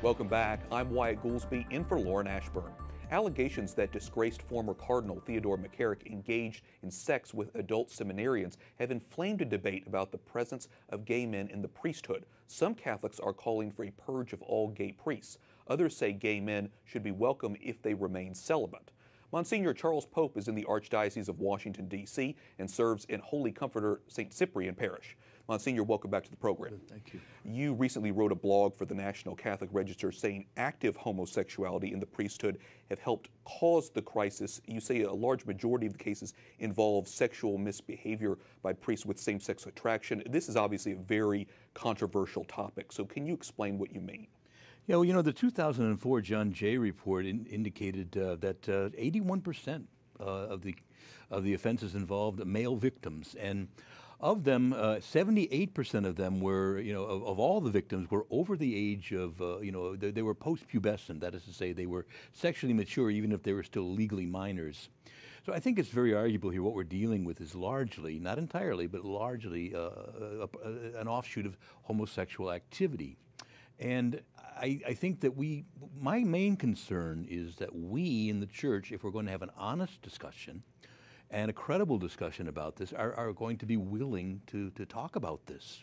Welcome back. I'm Wyatt Goolsby in for Lauren Ashburn. Allegations that disgraced former Cardinal Theodore McCarrick engaged in sex with adult seminarians have inflamed a debate about the presence of gay men in the priesthood. Some Catholics are calling for a purge of all gay priests. Others say gay men should be welcome if they remain celibate. Monsignor Charles Pope is in the Archdiocese of Washington, D.C. and serves in Holy Comforter St. Cyprian Parish. Monsignor, welcome back to the program. Thank you. You recently wrote a blog for the National Catholic Register saying active homosexuality in the priesthood have helped cause the crisis. You say a large majority of the cases involve sexual misbehavior by priests with same-sex attraction. This is obviously a very controversial topic, so can you explain what you mean? Yeah, well, the 2004 John Jay report indicated that 81% of the offenses involved male victims, and of them, 78% of them were, of all the victims, were over the age of, they were post-pubescent. That is to say, they were sexually mature, even if they were still legally minors. So I think it's very arguable here what we're dealing with is largely, not entirely, but largely an offshoot of homosexual activity. And I think that my main concern is that we in the church, if we're going to have an honest discussion and a credible discussion about this, are going to be willing to talk about this.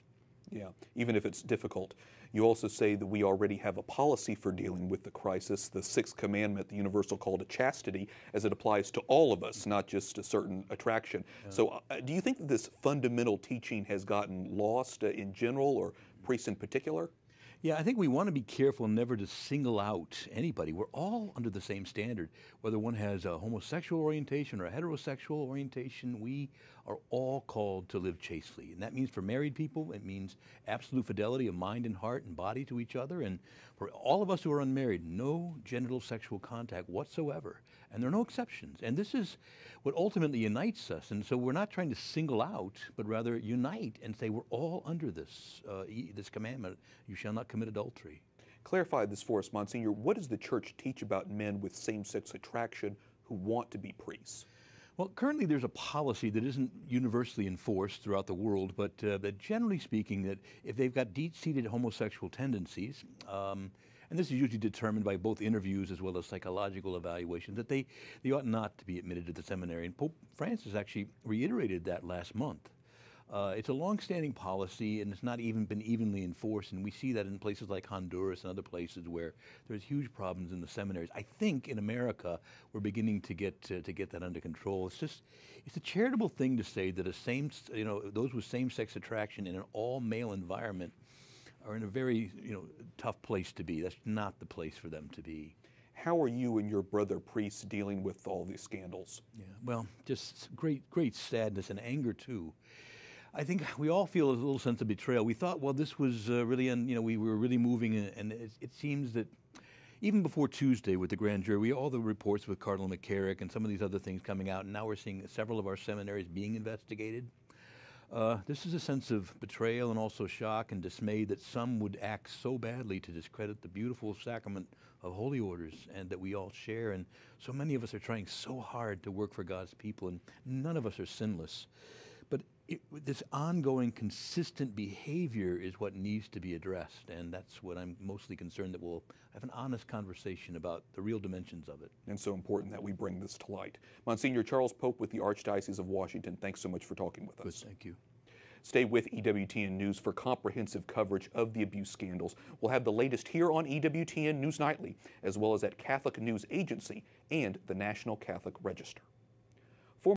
Yeah, even if it's difficult. You also say that we already have a policy for dealing with the crisis, the Sixth Commandment, the universal call to chastity, as it applies to all of us, not just a certain attraction. Yeah. So do you think that this fundamental teaching has gotten lost in general, or priests in particular? Yeah, I think we want to be careful never to single out anybody. We're all under the same standard. Whether one has a homosexual orientation or a heterosexual orientation, we are all called to live chastely. And that means for married people, it means absolute fidelity of mind and heart and body to each other. And for all of us who are unmarried, no genital sexual contact whatsoever. And there are no exceptions. And this is what ultimately unites us. And so we're not trying to single out, but rather unite and say we're all under this, this commandment, you shall not commit adultery. Clarify this for us, Monsignor. What does the church teach about men with same-sex attraction who want to be priests? Well, currently there's a policy that isn't universally enforced throughout the world, but generally speaking, that if they've got deep-seated homosexual tendencies, and this is usually determined by both interviews as well as psychological evaluations, that they ought not to be admitted to the seminary. And Pope Francis actually reiterated that last month. It's a long-standing policy, and it's not even been evenly enforced, and we see that in places like Honduras and other places where there's huge problems in the seminaries. I think in America we're beginning to get that under control. It's a charitable thing to say that those with same-sex attraction in an all-male environment are in a very tough place to be. That's not the place for them to be. How are you and your brother priests dealing with all these scandals? Yeah, well, just great sadness and anger too. I think we all feel a little sense of betrayal. We thought, well, this was really, we were really moving, and it seems that even before Tuesday with the grand jury, all the reports with Cardinal McCarrick and some of these other things coming out, and now we're seeing several of our seminaries being investigated. This is a sense of betrayal and also shock and dismay that some would act so badly to discredit the beautiful sacrament of holy orders and that we all share. And so many of us are trying so hard to work for God's people, and none of us are sinless. But this ongoing, consistent behavior is what needs to be addressed, and that's what I'm mostly concerned, that we'll have an honest conversation about the real dimensions of it. And so important that we bring this to light. Monsignor Charles Pope with the Archdiocese of Washington, thanks so much for talking with us. Good, thank you. Stay with EWTN News for comprehensive coverage of the abuse scandals. We'll have the latest here on EWTN News Nightly, as well as at Catholic News Agency and the National Catholic Register.